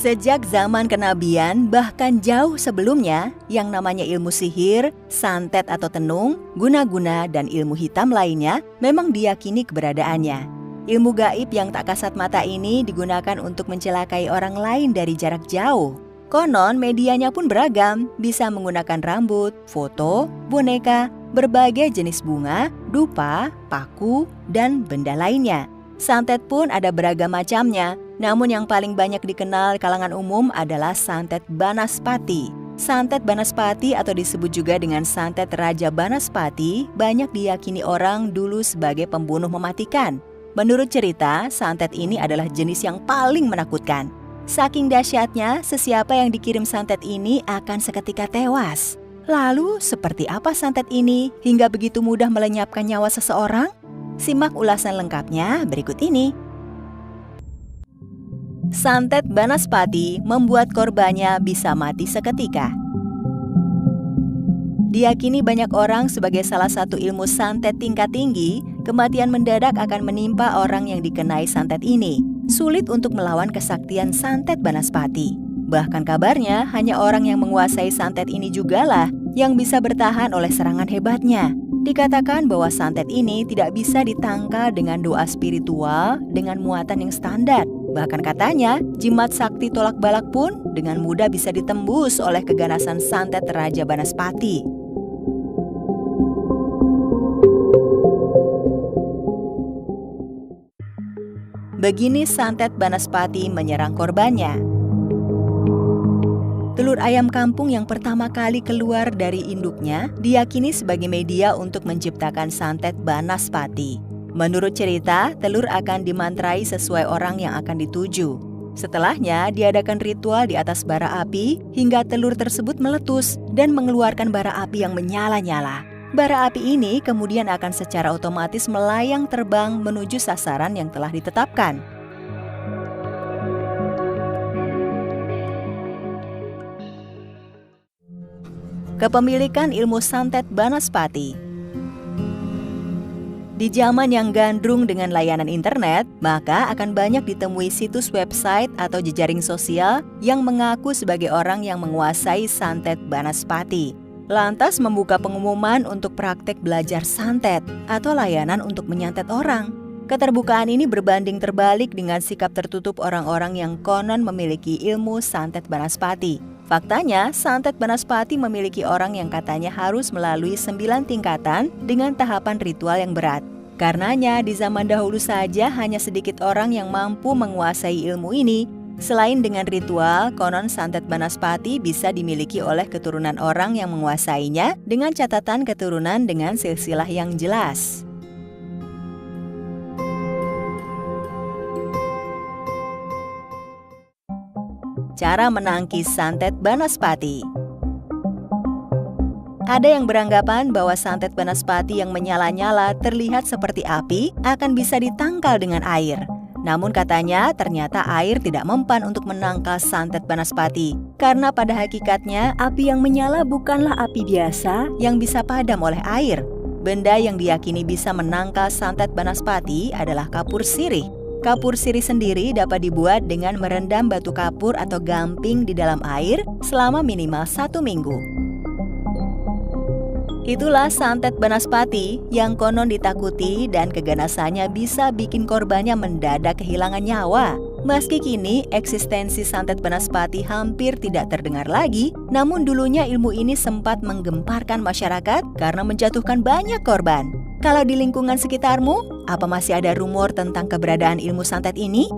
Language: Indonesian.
Sejak zaman kenabian, bahkan jauh sebelumnya, yang namanya ilmu sihir, santet atau tenung, guna-guna, dan ilmu hitam lainnya memang diyakini keberadaannya. Ilmu gaib yang tak kasat mata ini digunakan untuk mencelakai orang lain dari jarak jauh. Konon medianya pun beragam, bisa menggunakan rambut, foto, boneka, berbagai jenis bunga, dupa, paku, dan benda lainnya. Santet pun ada beragam macamnya, namun yang paling banyak dikenal kalangan umum adalah santet Banaspati. Santet Banaspati atau disebut juga dengan santet Raja Banaspati banyak diyakini orang dulu sebagai pembunuh mematikan. Menurut cerita, santet ini adalah jenis yang paling menakutkan. Saking dahsyatnya, sesiapa yang dikirim santet ini akan seketika tewas. Lalu, seperti apa santet ini hingga begitu mudah melenyapkan nyawa seseorang? Simak ulasan lengkapnya berikut ini. Santet Banaspati membuat korbannya bisa mati seketika. Diyakini banyak orang sebagai salah satu ilmu santet tingkat tinggi, kematian mendadak akan menimpa orang yang dikenai santet ini. Sulit untuk melawan kesaktian santet Banaspati. Bahkan kabarnya hanya orang yang menguasai santet ini jugalah yang bisa bertahan oleh serangan hebatnya. Dikatakan bahwa santet ini tidak bisa ditangkal dengan doa spiritual dengan muatan yang standar. Bahkan katanya, jimat sakti tolak balak pun dengan mudah bisa ditembus oleh keganasan santet Raja Banaspati. Begini santet Banaspati menyerang korbannya. Telur ayam kampung yang pertama kali keluar dari induknya diyakini sebagai media untuk menciptakan santet Banaspati. Menurut cerita, telur akan dimantrai sesuai orang yang akan dituju. Setelahnya, diadakan ritual di atas bara api hingga telur tersebut meletus dan mengeluarkan bara api yang menyala-nyala. Bara api ini kemudian akan secara otomatis melayang terbang menuju sasaran yang telah ditetapkan. Kepemilikan ilmu santet Banaspati. Di zaman yang gandrung dengan layanan internet, maka akan banyak ditemui situs website atau jejaring sosial yang mengaku sebagai orang yang menguasai santet Banaspati. Lantas membuka pengumuman untuk praktek belajar santet atau layanan untuk menyantet orang. Keterbukaan ini berbanding terbalik dengan sikap tertutup orang-orang yang konon memiliki ilmu santet Banaspati. Faktanya, santet Banaspati memiliki orang yang katanya harus melalui 9 tingkatan dengan tahapan ritual yang berat. Karenanya, di zaman dahulu saja hanya sedikit orang yang mampu menguasai ilmu ini. Selain dengan ritual, konon santet Banaspati bisa dimiliki oleh keturunan orang yang menguasainya dengan catatan keturunan dengan silsilah yang jelas. Cara menangkis santet Banaspati. Ada yang beranggapan bahwa santet Banaspati yang menyala-nyala terlihat seperti api akan bisa ditangkal dengan air. Namun katanya ternyata air tidak mempan untuk menangkal santet Banaspati. Karena pada hakikatnya api yang menyala bukanlah api biasa yang bisa padam oleh air. Benda yang diyakini bisa menangkal santet Banaspati adalah kapur sirih. Kapur sirih sendiri dapat dibuat dengan merendam batu kapur atau gamping di dalam air selama minimal 1 minggu. Itulah santet Banaspati yang konon ditakuti dan keganasannya bisa bikin korbannya mendadak kehilangan nyawa. Meski kini eksistensi santet Banaspati hampir tidak terdengar lagi, namun dulunya ilmu ini sempat menggemparkan masyarakat karena menjatuhkan banyak korban. Kalau di lingkungan sekitarmu, apa masih ada rumor tentang keberadaan ilmu santet ini?